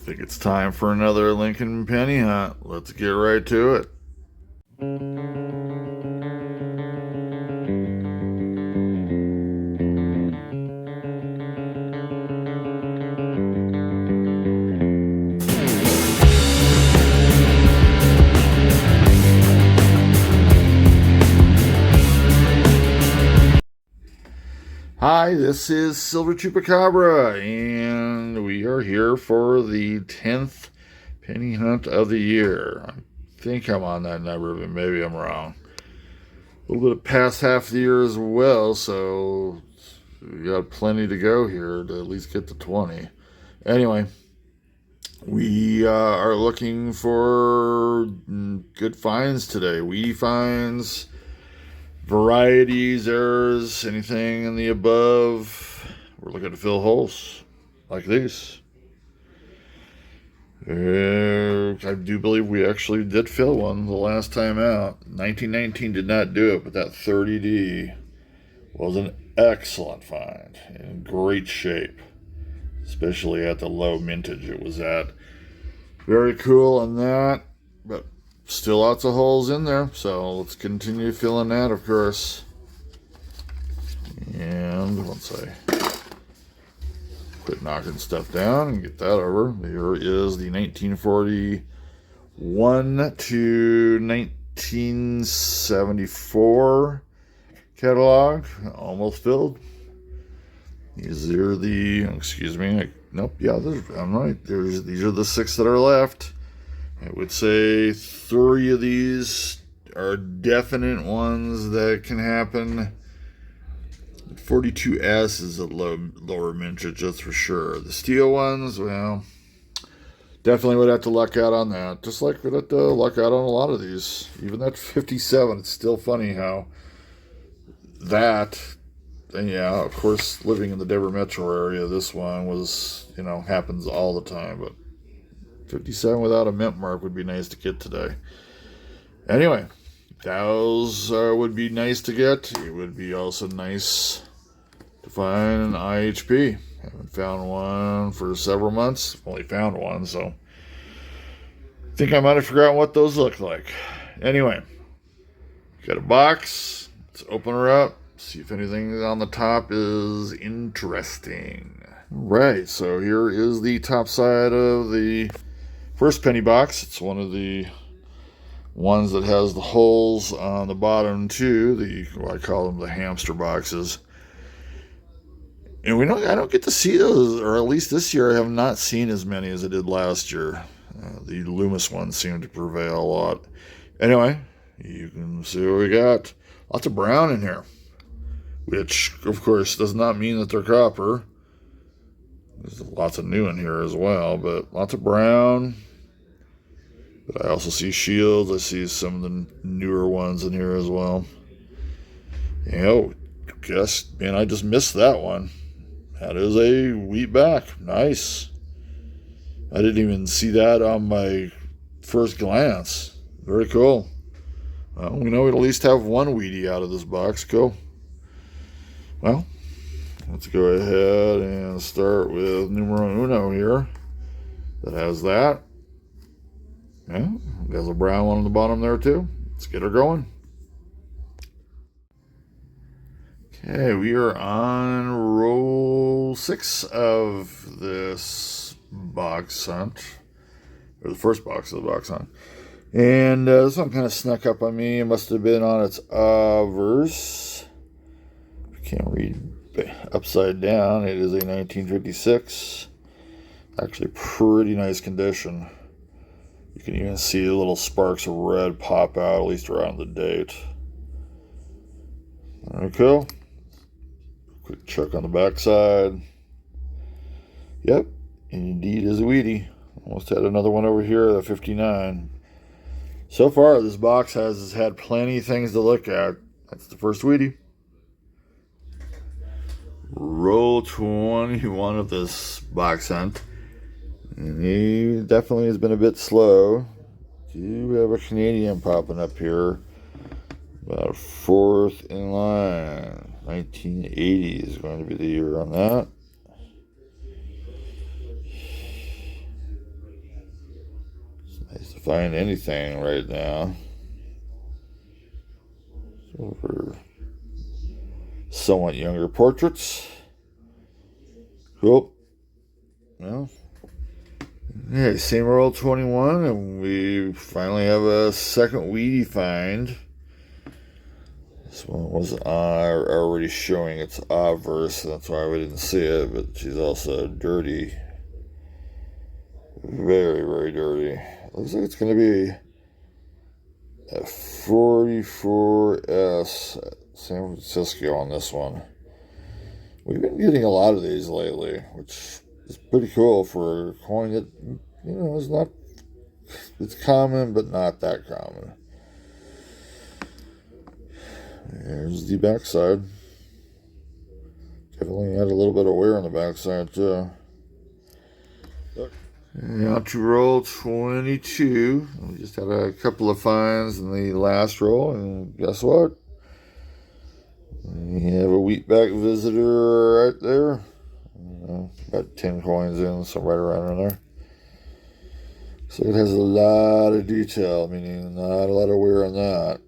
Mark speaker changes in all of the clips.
Speaker 1: think it's time for another Lincoln penny hunt. Let's get right to it. Hi, this is Silver Chupacabra, and we are here for the 10th penny hunt of the year. I think I'm on that number, but maybe I'm wrong. A little bit past half the year as well, so we got plenty to go here to at least get to 20. Anyway, we are looking for good finds today. Weedy finds, varieties, errors, anything in the above. We're looking to fill holes like these. I do believe we actually did fill one the last time out. 1919 did not do it, but that 30D was an excellent find, in great shape, especially at the low mintage it was at. Very cool on that, but still lots of holes in there, so let's continue filling that, of course. And once I quit knocking stuff down and get that over, here is the 1941 to 1974 catalog, almost filled. These are the, excuse me, nope, yeah, I'm right. These are the 6 that are left. I would say 3 of these are definite ones that can happen. 42S is a lower mintage, that's for sure. The steel ones, well, definitely would have to luck out on that. Just like we'd have to luck out on a lot of these. Even that 57, it's still funny how that, and yeah, of course, living in the Denver metro area, this one was, happens all the time, but 57 without a mint mark would be nice to get today. Anyway, those would be nice to get. It would be also nice to find an IHP. Haven't found one for several months. Only found one, so I think I might have forgotten what those look like. Anyway, got a box. Let's open her up. See if anything on the top is interesting. Right, so here is the top side of the first penny box. It's one of the ones that has the holes on the bottom too. I call them the hamster boxes. And I don't get to see those, or at least this year I have not seen as many as I did last year. The Loomis ones seem to prevail a lot. Anyway, you can see what we got. Lots of brown in here, which of course does not mean that they're copper. There's lots of new in here as well, but lots of brown. But I also see shields. I see some of the newer ones in here as well. I just missed that one. That is a wheat back. Nice. I didn't even see that on my first glance. Very cool. Well, we know we'd at least have one weedy out of this box. Cool. Well, let's go ahead and start with numero uno here. That has that. Yeah, there's a brown one on the bottom there too. Let's get her going. Okay, we are on roll 6 of this box hunt, or the first box of the box hunt. And this one kind of snuck up on me. It must have been on its verse. I can't read upside down. It is a 1956. Actually, pretty nice condition. You can even see the little sparks of red pop out, at least around the date. Okay. Quick check on the backside. Yep, indeed is a weedy. Almost had another one over here, the 59. So far, this box has had plenty of things to look at. That's the first weedy. Roll 21 of this box hunt. And he definitely has been a bit slow. Do have a Canadian popping up here. About 4th in line. 1980 is going to be the year on that. Nice to find anything right now. So for somewhat younger portraits. Cool. Well, yeah, same roll 21, and we finally have a second Wheatie find. This one was already showing its obverse, that's why we didn't see it, but she's also dirty. Very, very dirty. Looks like it's going to be a 44S San Francisco on this one. We've been getting a lot of these lately, which is pretty cool for a coin that, is not, it's common, but not that common. Here's the backside. Definitely had a little bit of wear on the backside, too. Now to roll 22. We just had a couple of finds in the last roll, and guess what? We have a wheatback visitor right there. About 10 coins in, so right around in there. So it has a lot of detail, meaning not a lot of wear on that.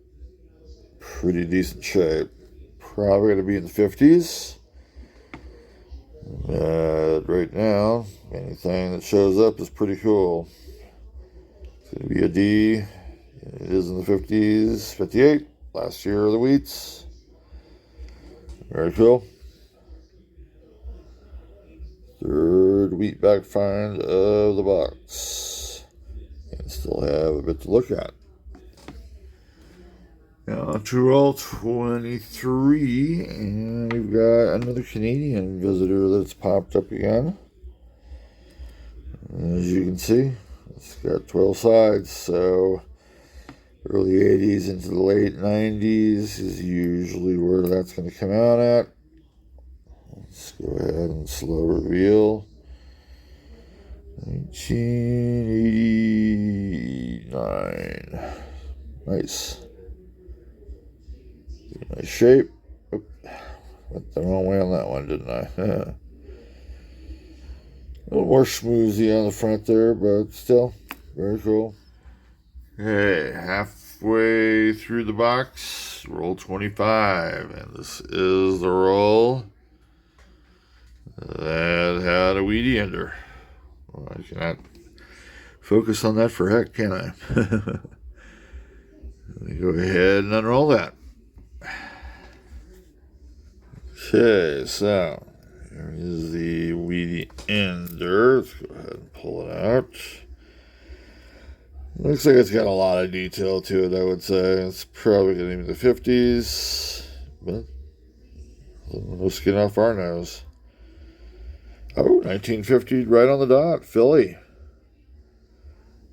Speaker 1: Pretty decent shape. Probably going to be in the 50s. Right now, anything that shows up is pretty cool. It's going to be a D. It is in the 50s, 58. Last year of the wheats. Very cool. Third wheatback find of the box. And still have a bit to look at. Now to roll 23, and we've got another Canadian visitor that's popped up again. As you can see, it's got 12 sides, so early 80s into the late 90s is usually where that's going to come out at. Let's go ahead and slow reveal. 1989. Nice. Nice shape. Oop. Went the wrong way on that one, didn't I? A little more schmoozy on the front there, but still very cool. Okay, halfway through the box, roll 25, and this is the roll that had a Wheatie ender. Well, I cannot focus on that for heck, can I? Let me go ahead and unroll that. Okay, so here is the Wheatie ender. Let's go ahead and pull it out. Looks like it's got a lot of detail to it, I would say. It's probably going to be in the 50s, but no skin off our nose. Oh, 1950, right on the dot, Philly.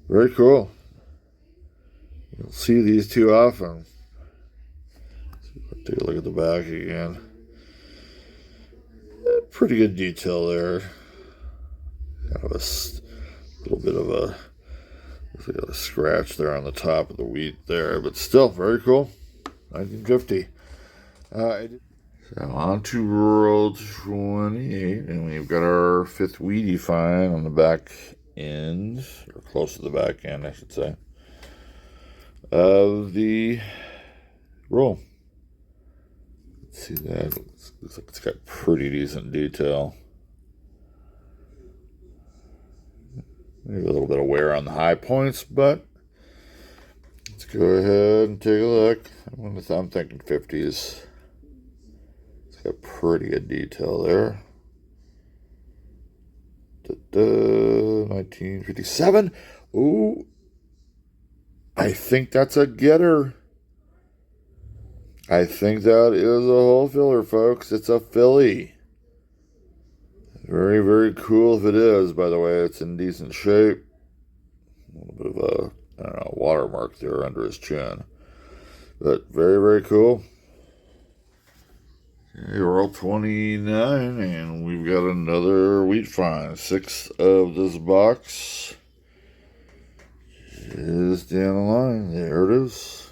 Speaker 1: Very cool. You'll see these too often. Take a look at the back again. Pretty good detail there. Kind of a little bit of a scratch there on the top of the wheat there, but still very cool. 1950. So on to roll 28, and we've got our fifth Wheatie find on the back end, or close to the back end, I should say, of the roll. Let's see that. Looks like it's got pretty decent detail. Maybe a little bit of wear on the high points, but let's go ahead and take a look. I'm thinking 50s. It's got pretty good detail there. 1957. Ooh, I think that's a getter. I think that is a hole filler, folks. It's a Philly. Very, very cool if it is, by the way. It's in decent shape. A little bit of a, I don't know, watermark there under his chin. But very, very cool. Okay, roll 29, and we've got another wheat find. 6 of this box is down the line. There it is.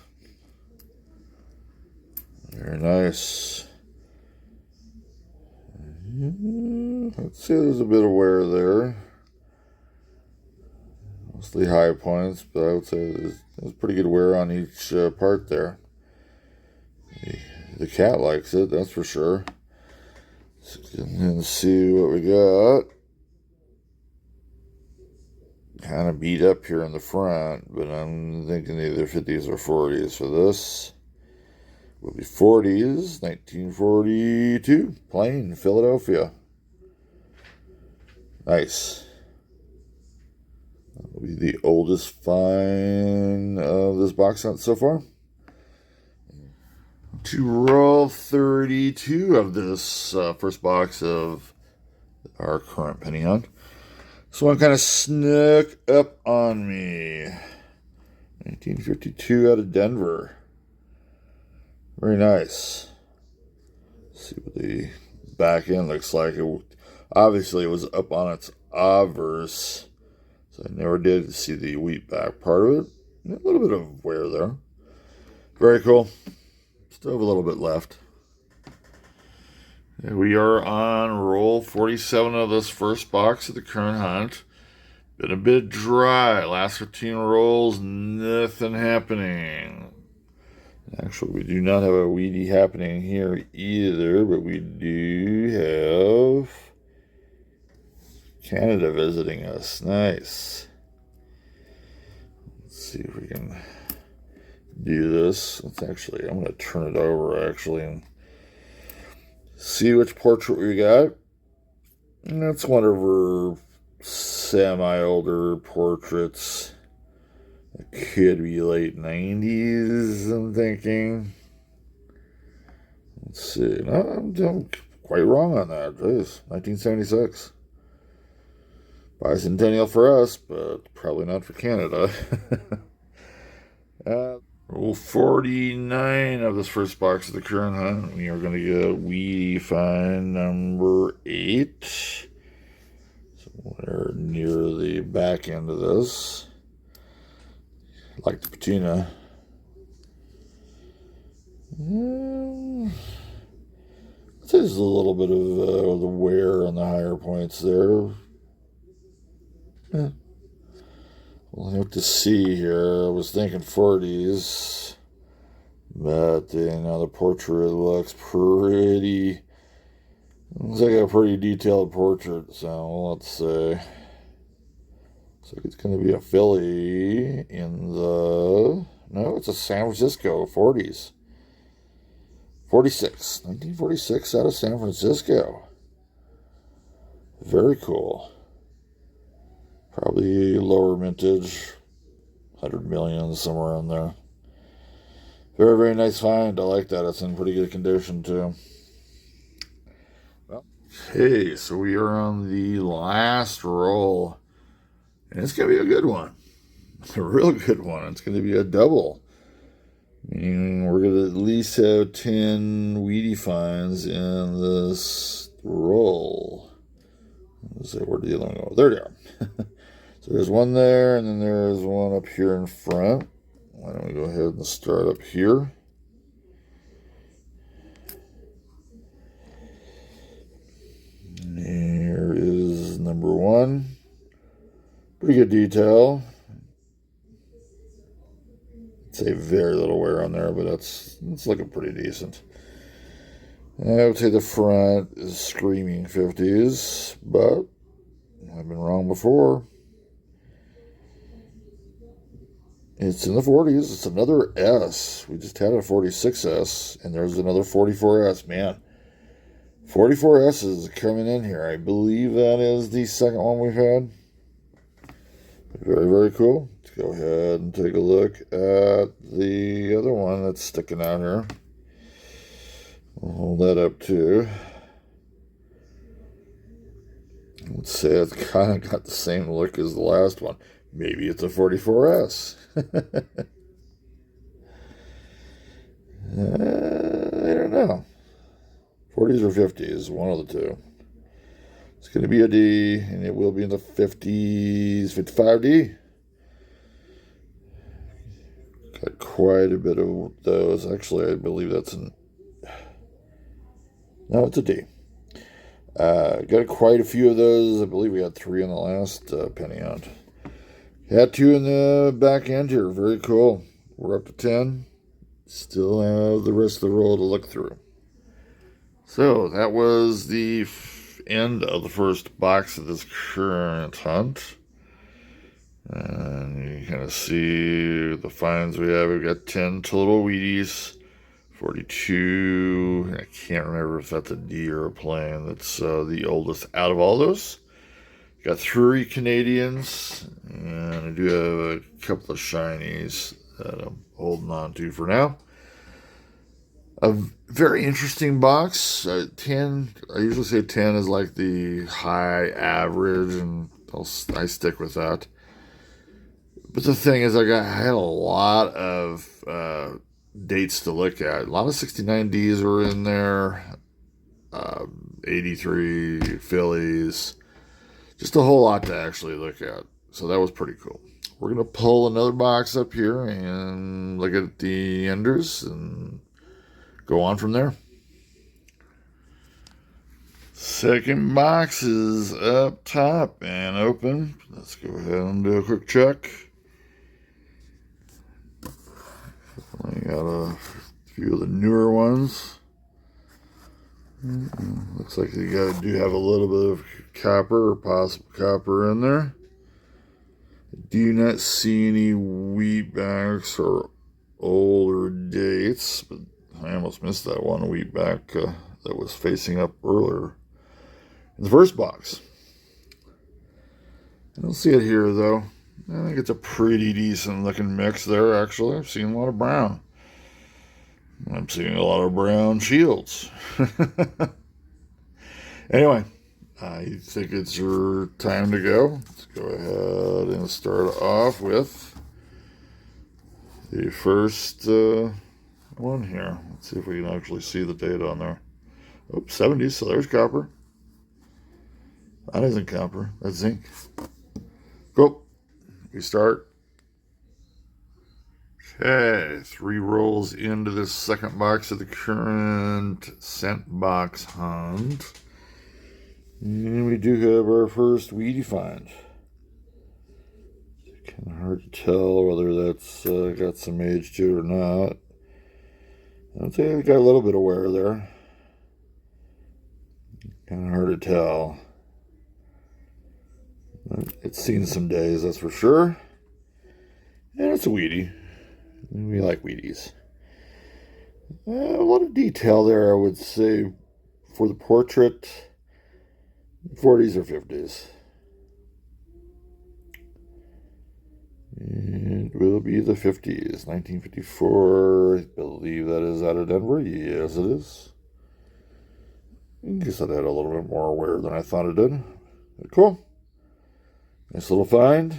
Speaker 1: Very nice. Let's see, there's a bit of wear there. Mostly high points, but I would say there's pretty good wear on each part there. The cat likes it, that's for sure. Let's see what we got. Kind of beat up here in the front, but I'm thinking either 50s or 40s for this. Will be 40s, 1942, Plain, Philadelphia. Nice. That will be the oldest find of this box set so far. To roll 32 of this first box of our current penny hunt. This one kind of snuck up on me. 1952 out of Denver. Very nice. Let's see what the back end looks like. Obviously, it was up on its obverse, so I never did see the wheat back part of it. A little bit of wear there. Very cool. Still have a little bit left. And we are on roll 47 of this first box of the current hunt. Been a bit dry. Last 15 rolls, nothing happening. Actually, we do not have a weedy happening here either, but we do have Canada visiting us. Nice. Let's see if we can do this. I'm going to turn it over actually and see which portrait we got. And that's one of her semi-older portraits. It could be late 90s, I'm thinking. Let's see. No, I'm quite wrong on that. Jeez, 1976. Bicentennial for us, but probably not for Canada. Roll 49 of this first box of the current hunt. We are going to get weedy find number 8. So we're near the back end of this. Like the patina. There's a little bit of the wear on the higher points there. We'll have to see here. I was thinking 40s, but the portrait looks pretty. Looks like a pretty detailed portrait. So let's say. So it's going to be a Philly in the. No, it's a San Francisco 40s. 1946 out of San Francisco. Very cool. Probably lower mintage, 100 million, somewhere in there. Very, very nice find. I like that. It's in pretty good condition, too. Well, okay, so we are on the last roll. And it's going to be a good one. A real good one. It's going to be a double. Meaning we're going to at least have 10 weedy finds in this roll. Let's see, where did the other one go? There they are. So there's one there, and then there's one up here in front. Why don't we go ahead and start up here? And here is number 1. Pretty good detail. I'd say very little wear on there, but it's looking pretty decent. And I would say the front is screaming 50s, but I've been wrong before. It's in the 40s. It's another S. We just had a 46S, and there's another 44S. Man, 44S is coming in here. I believe that is the second one we've had. Very, very cool. Let's go ahead and take a look at the other one that's sticking out here. I'll hold that up too. Let's say it's kind of got the same look as the last one. Maybe it's a 44S. I don't know. 40s or 50s, one of the two. It's going to be a D, and it will be in the 50s, 55D. Got quite a bit of those. Actually, I believe that's an... No, it's a D. Got quite a few of those. I believe we had 3 in the last penny hunt. Had 2 in the back end here. Very cool. We're up to 10. Still have the rest of the roll to look through. So that was the end of the first box of this current hunt. And you kind of see the finds we have. We've got 10 total Wheaties, 42. I can't remember if that's a D or a plane. That's the oldest out of all those. Got 3 Canadians, and I do have a couple of shinies that I'm holding on to for now. A very interesting box. 10, I usually say 10 is like the high average, and I stick with that. But the thing is, I had a lot of dates to look at. A lot of 69Ds were in there, 83 Phillies, just a whole lot to actually look at. So that was pretty cool. We're going to pull another box up here and look at the enders and go on from there. Second box is up top and open. Let's go ahead and do a quick check. I got a few of the newer ones. Looks like you do have a little bit of copper or possible copper in there. I do not see any wheatbacks or older dates, but I almost missed that one wheatback that was facing up earlier in the first box. I don't see it here though. I think it's a pretty decent looking mix there, actually. I've seen a lot of brown. I'm seeing a lot of brown shields. Anyway, I think it's your time to go. Let's go ahead and start off with the first one here. Let's see if we can actually see the date on there. Oh, 70s, so there's copper. That isn't copper, that's zinc. Cool. We start. Okay, 3 rolls into this second box of the current scent box hunt. And we do have our first Wheatie find. Kind of hard to tell whether that's got some age to it or not. I'd say it got a little bit of wear there. Kind of hard to tell. It's seen some days, that's for sure. And it's a Wheatie. We like Wheaties. A lot of detail there, I would say, for the portrait. 40s or 50s. It will be the 50s. 1954. I believe that is out of Denver. Yes, it is. I guess that had a little bit more wear than I thought it did. But cool. Nice little find.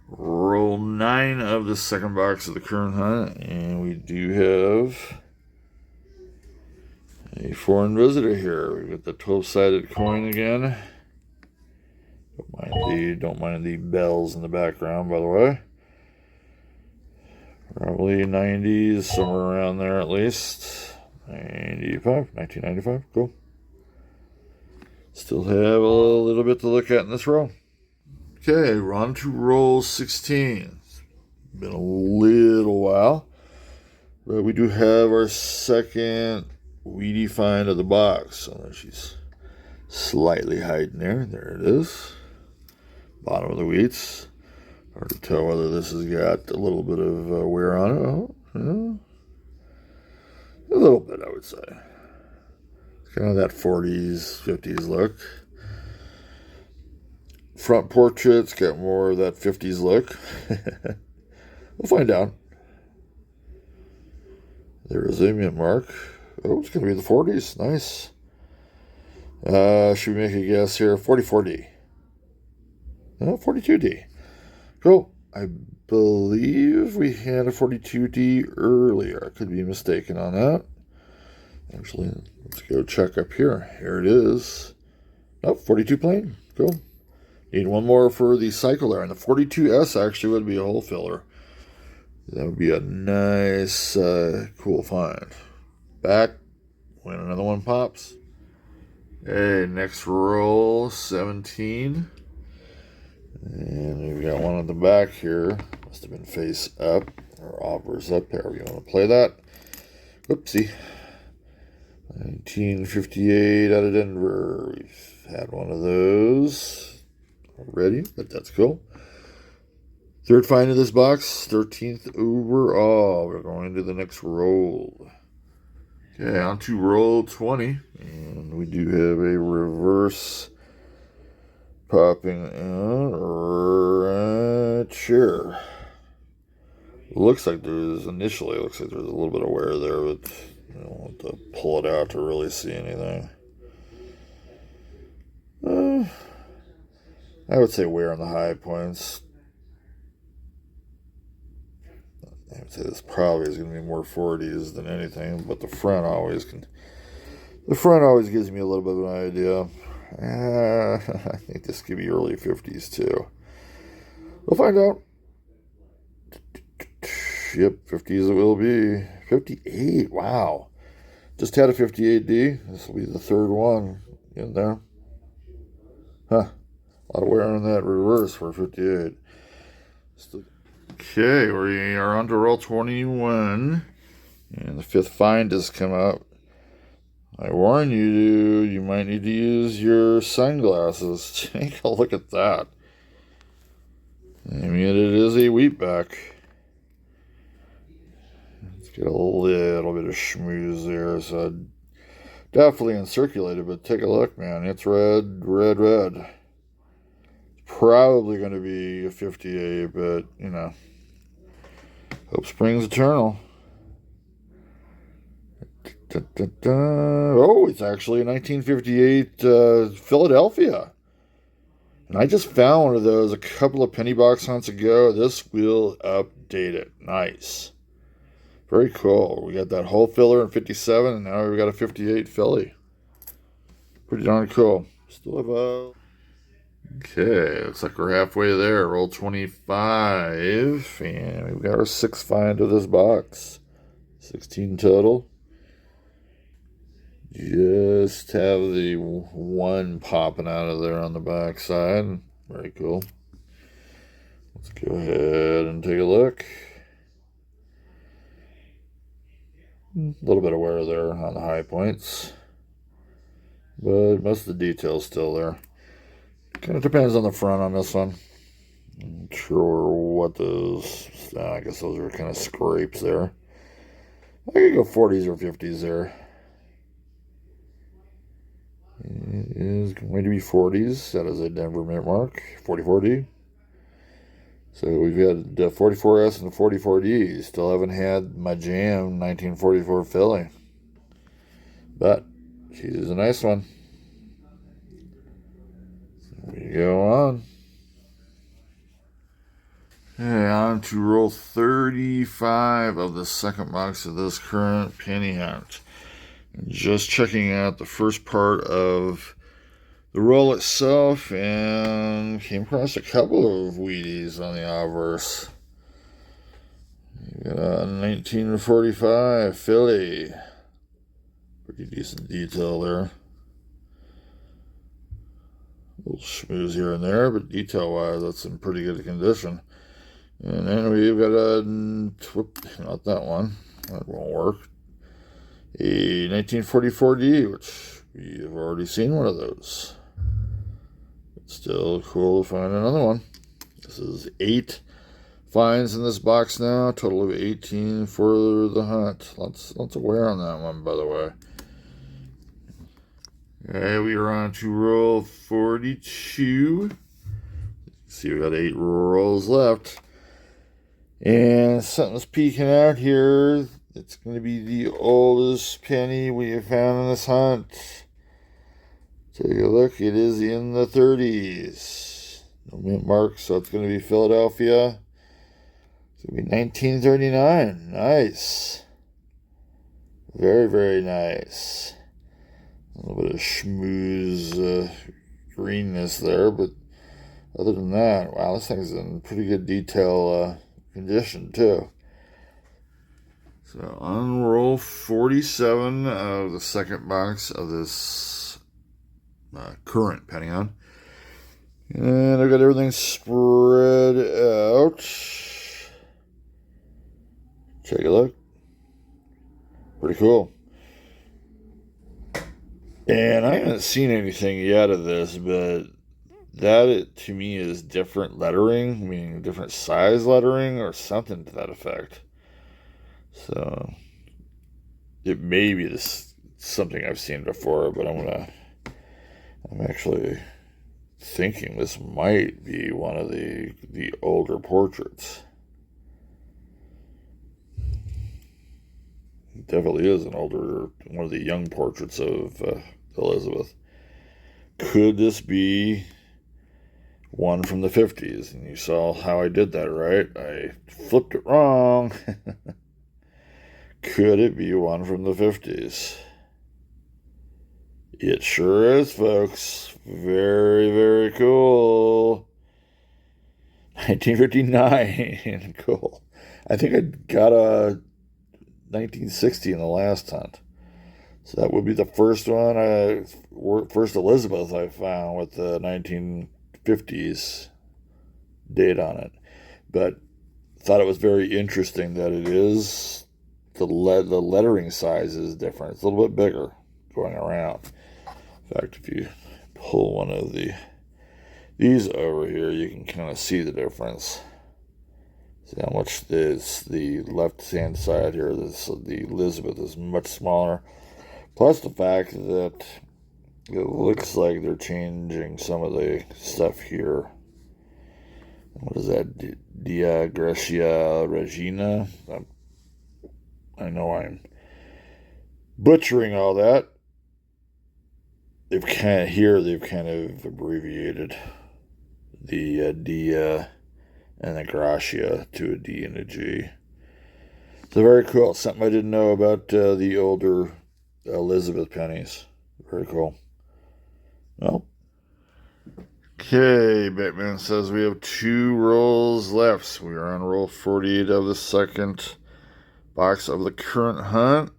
Speaker 1: Roll 9 of the second box of the current hunt, and we do have a foreign visitor here. We've got the 12-sided coin again. Don't mind the bells in the background, by the way. Probably 90s, somewhere around there at least. 1995, cool. Still have a little bit to look at in this row. Okay, we're on to roll 16. It's been a little while, but we do have our second Wheatie find of the box. So she's slightly hiding there. There it is. Bottom of the wheats. Hard to tell whether this has got a little bit of wear on it. Oh, yeah. A little bit, I would say. It's kind of that 40s, 50s look. Front portrait's got more of that 50s look. We'll find out. There is a mint mark. Oh, it's going to be the 40s. Nice. Should we make a guess here? 44D. No, 42D. Cool. I believe we had a 42D earlier. I could be mistaken on that. Actually, let's go check up here. Here it is. Oh, 42 plain. Cool. Need one more for the cycle there. And the 42S actually would be a hole filler. That would be a nice, cool find. Back when another one pops. Hey, next roll, 17. And we've got one on the back here. Must have been face up or obverse up there. We want to play that. Whoopsie. 1958 out of Denver. We've had one of those already, but that's cool. Third find of this box, 13th overall. We're going to the next roll. Okay, on to roll 20. And we do have a reverse popping out right here. Looks like initially looks like there's a little bit of wear there, but I don't want to pull it out to really see anything. I would say wear on the high points. I would say this probably is going to be more 40s than anything, but the front always gives me a little bit of an idea. I think this could be early 50s too. We'll find out. Yep, 50s it will be. 58, wow. Just had a 58D. This will be the third one in there. Huh. A lot of wear on that reverse for 58. Okay, we are on to roll 21. And the fifth find has come up. I warn you, you might need to use your sunglasses. Take a look at that. I mean, it is a wheatback. Let's get a little bit of schmooze there. So definitely uncirculated, but take a look, man. It's red, red, red. Probably going to be a 58, but, you know, hope springs eternal. Oh, it's actually a 1958 Philadelphia. And I just found one of those a couple of penny box hunts ago. This will update it. Nice. Very cool. We got that whole filler in 57, and now we've got a 58 Philly. Pretty darn cool. Still have a... Okay, looks like we're halfway there. Roll 25. And we've got our sixth find of this box. 16 total. Just have the one popping out of there on the back side. Very cool. Let's go ahead and take a look. A little bit of wear there on the high points, but most of the detail's still there. Kind of depends on the front on this one. I'm not sure what those, I guess those are kind of scrapes there. I could go 40s or 50s there. It is going to be 40s. That is a Denver mint mark, 44D. So we've got the 44S and the 44D. Still haven't had my jam 1944 Philly. But she's a nice one. So we go on. Okay, on to roll 35 of the second box of this current penny hunt. Just checking out the first part of the roll itself and came across a couple of Wheaties on the obverse. You got a 1945 Philly. Pretty decent detail there. A little schmooze here and there, but detail-wise, that's in pretty good condition. And then we've got a, not that one, that won't work. A 1944D, which we have already seen one of those. It's still cool to find another one. This is 8 finds in this box now, total of 18 for the hunt. Lots of wear on that one, by the way. Okay, we are on to roll 42. See, we got 8 rolls left. And something's peeking out here. It's going to be the oldest penny we have found in this hunt. Take a look. It is in the 30s. No mint mark, so it's going to be Philadelphia. It's going to be 1939. Nice. Very, very nice. A little bit of schmooze greenness there, but other than that, wow, this thing's in pretty good detail condition too. So on roll 47 of the second box of this current penny hunt, And I've got everything spread out. Take a look. Pretty cool. And I haven't seen anything yet of this, but that to me is different lettering, meaning different size lettering or something to that effect. So it may be this something I've seen before, but I'm actually thinking this might be one of the older portraits. It definitely is one of the young portraits of Elizabeth. Could this be one from the 50s? And you saw how I did that, right? I flipped it wrong. Could it be one from the 50s? It sure is, folks. Very, very cool. 1959. Cool. I think I got a 1960 in the last hunt. So that would be the first one, first Elizabeth I found with the 1950s date on it. But thought it was very interesting that it is, the lettering size is different. It's a little bit bigger going around. In fact, if you pull one of these over here, you can kind of see the difference. See how much the left-hand side here, the Elizabeth is much smaller. Plus the fact that it looks like they're changing some of the stuff here. What is that? Dia Gracia Regina? I know I'm butchering all that. They've kind of abbreviated the Dia and the Gracia to a D and a G. So very cool. Something I didn't know about the older Elizabeth pennies. Very cool. Well, okay, Batman says we have 2 rolls left. So we are on roll 48 of the second box of the current hunt.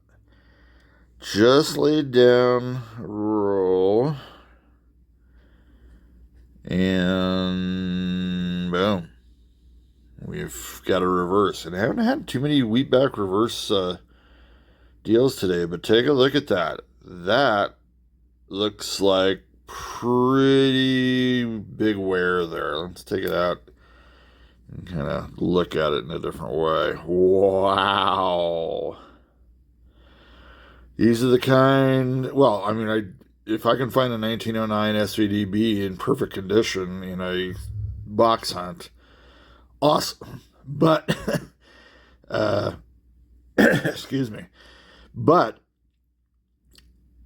Speaker 1: Just laid down roll. And boom. We've got a reverse. And I haven't had too many wheatback reverse deals today, but take a look at that. That looks like pretty big wear there. Let's take it out and kind of look at it in a different way. Wow. These are the kind, well, I mean, if I can find a 1909 SVDB in perfect condition in a box hunt, awesome. But, excuse me, but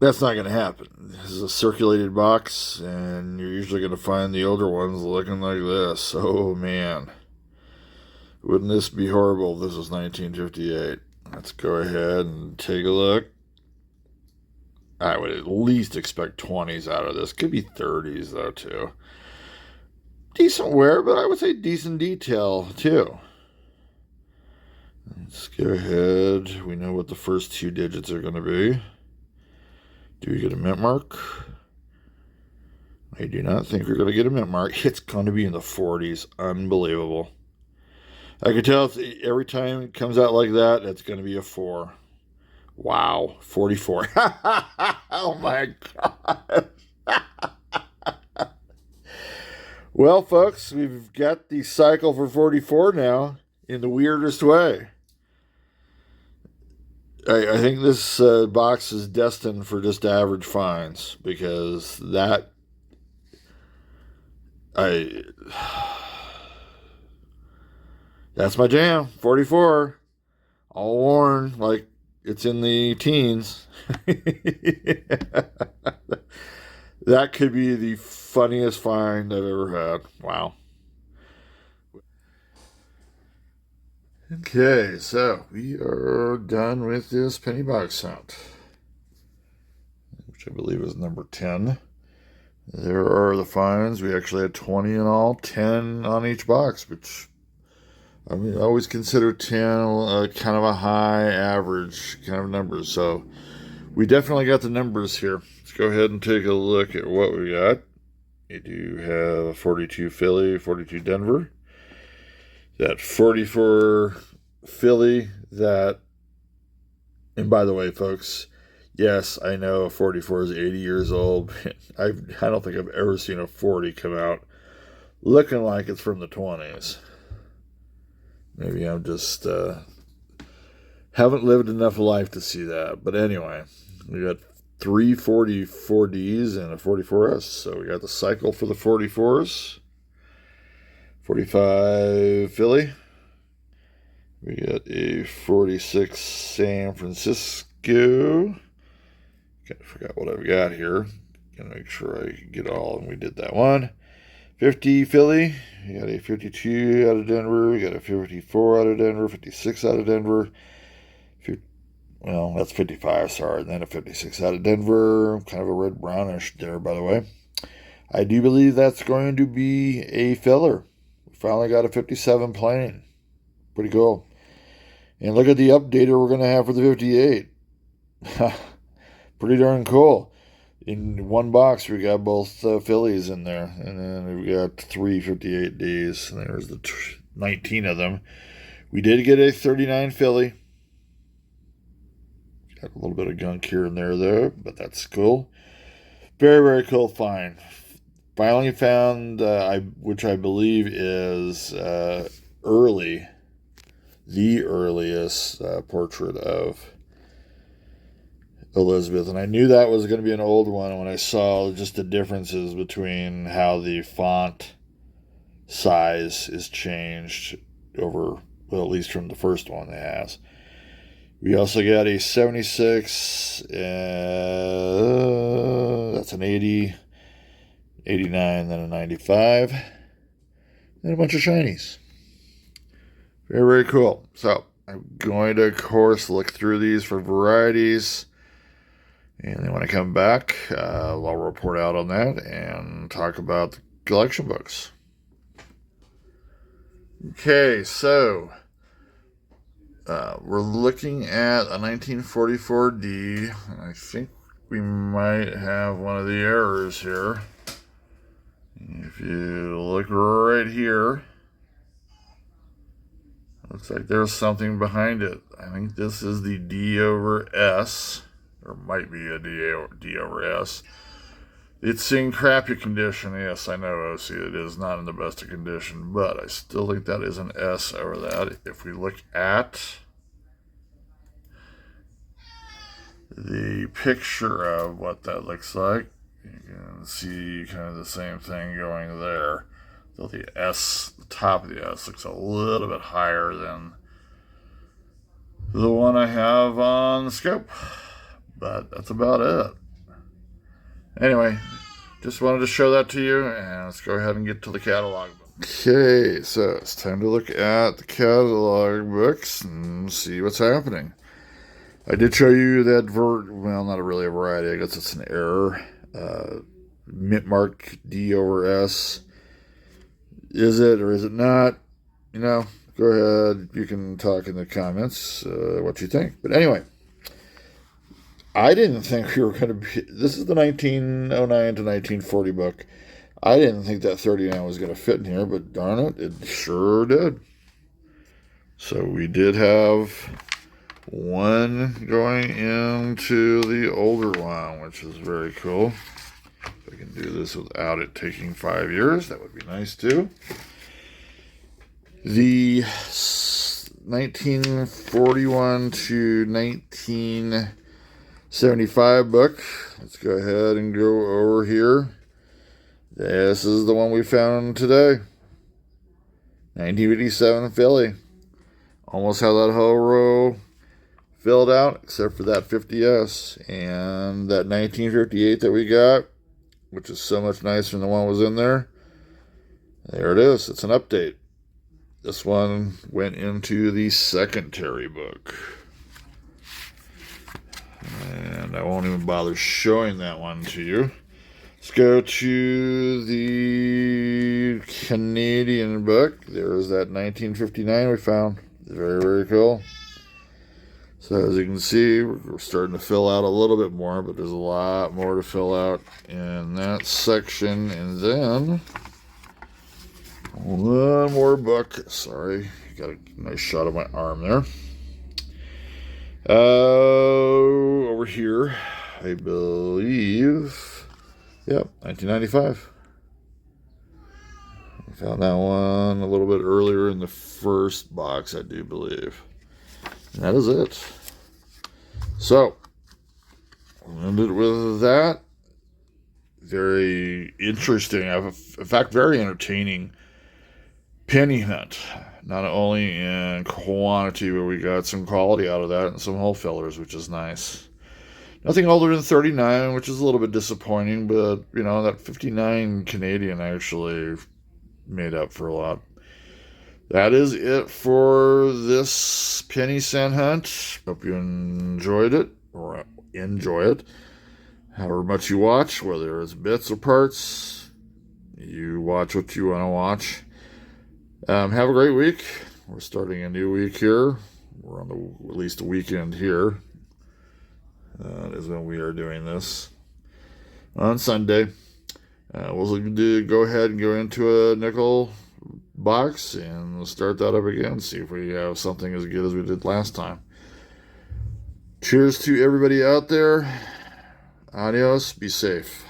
Speaker 1: that's not going to happen. This is a circulated box, and you're usually going to find the older ones looking like this. Oh, man. Wouldn't this be horrible if this was 1958? Let's go ahead and take a look. I would at least expect 20s out of this. Could be 30s, though, too. Decent wear, but I would say decent detail, too. Let's go ahead. We know what the first 2 digits are going to be. Do we get a mint mark? I do not think we're going to get a mint mark. It's going to be in the 40s. Unbelievable. I can tell every time it comes out like that, it's going to be a 4. Wow, 44. Oh my God. Well, folks, we've got the cycle for 44 now in the weirdest way. I think this box is destined for just average finds because that's my jam. 44, all worn like it's in the teens. That could be the funniest find I've ever had. Wow. Okay, so we are done with this penny box hunt, which I believe is number 10. There are the finds. We actually had 20 in all, 10 on each box, which I mean, I always consider 10 kind of a high average kind of number. So we definitely got the numbers here. Let's go ahead and take a look at what we got. You do have 42 Philly, 42 Denver. That 44 Philly, that, and by the way, folks, yes, I know 44 is 80 years old. I don't think I've ever seen a 40 come out looking like it's from the 20s. Maybe I'm just haven't lived enough life to see that. But anyway, we got 3 44Ds and a 44S. So we got the cycle for the 44s. 45 Philly. We got a 46 San Francisco. I forgot what I've got here. Gotta make sure I get all, and we did that one. 50 Philly. We got a 52 out of Denver. We got a 54 out of Denver. 56 out of Denver. Well, that's 55, sorry. And then a 56 out of Denver. Kind of a red brownish there, by the way. I do believe that's going to be a filler. We finally got a 57 plane. Pretty cool. And look at the updater we're going to have for the 58. Pretty darn cool. In one box, we got both Phillies in there. And then we got 3 58Ds. And there's the 19 of them. We did get a 39 Philly. Got a little bit of gunk here and there, though. But that's cool. Very, very cool find. Finally found, which I believe is early. The earliest portrait of Elizabeth. And I knew that was going to be an old one when I saw just the differences between how the font size is changed over, well, at least from the first one it has. We also got a 76, that's an 80, 89, then a 95, and a bunch of shinies. Very, very cool. So I'm going to, of course, look through these for varieties. And then when I come back, I'll report out on that and talk about the collection books. Okay, so we're looking at a 1944D. And I think we might have one of the errors here. If you look right here, looks like there's something behind it. I think this is the D over S, or might be a D over S. It's in crappy condition. Yes, I know, OC, it is not in the best of condition, but I still think that is an S over that. If we look at the picture of what that looks like, you can see kind of the same thing going there. So the S, the top of the S, looks a little bit higher than the one I have on the scope. But that's about it. Anyway, just wanted to show that to you, and let's go ahead and get to the catalog book. Okay, so it's time to look at the catalog books and see what's happening. I did show you that, well, not really a variety, I guess it's an error. Mint mark D over S. Is it or is it not? You know, go ahead. You can talk in the comments what you think. But anyway, I didn't think we were going to be... This is the 1909 to 1940 book. I didn't think that 39 was going to fit in here, but darn it, it sure did. So we did have one going into the older one, which is very cool. If I can do this without it taking 5 years, that would be nice too. The 1941 to 1975 book. Let's go ahead and go over here. This is the one we found today. 1957 Philly. Almost had that whole row filled out, except for that 50S. And that 1958 that we got, which is so much nicer than the one that was in there. There it is. It's an update. This one went into the secondary book. And I won't even bother showing that one to you. Let's go to the Canadian book. There's that 1959 we found. Very, very cool. So as you can see, we're starting to fill out a little bit more, but there's a lot more to fill out in that section. And then one more book. Sorry, got a nice shot of my arm there. Over here, I believe, yep, 1995. I found that one a little bit earlier in the first box, I do believe. And that is it. So, we'll end it with that. Very interesting, in fact, very entertaining penny hunt. Not only in quantity, but we got some quality out of that and some hole fillers, which is nice. Nothing older than 39, which is a little bit disappointing, but, you know, that 59 Canadian actually made up for a lot. That is it for this penny cent hunt. Hope you enjoyed it, or enjoy it. However much you watch, whether it's bits or parts, you watch what you want to watch. Have a great week. We're starting a new week here. We're on at least a weekend here. Is when we are doing this on Sunday. We'll go ahead and go into a nickel box and we'll start that up again. See if we have something as good as we did last time. Cheers to everybody out there. Adios. Be safe.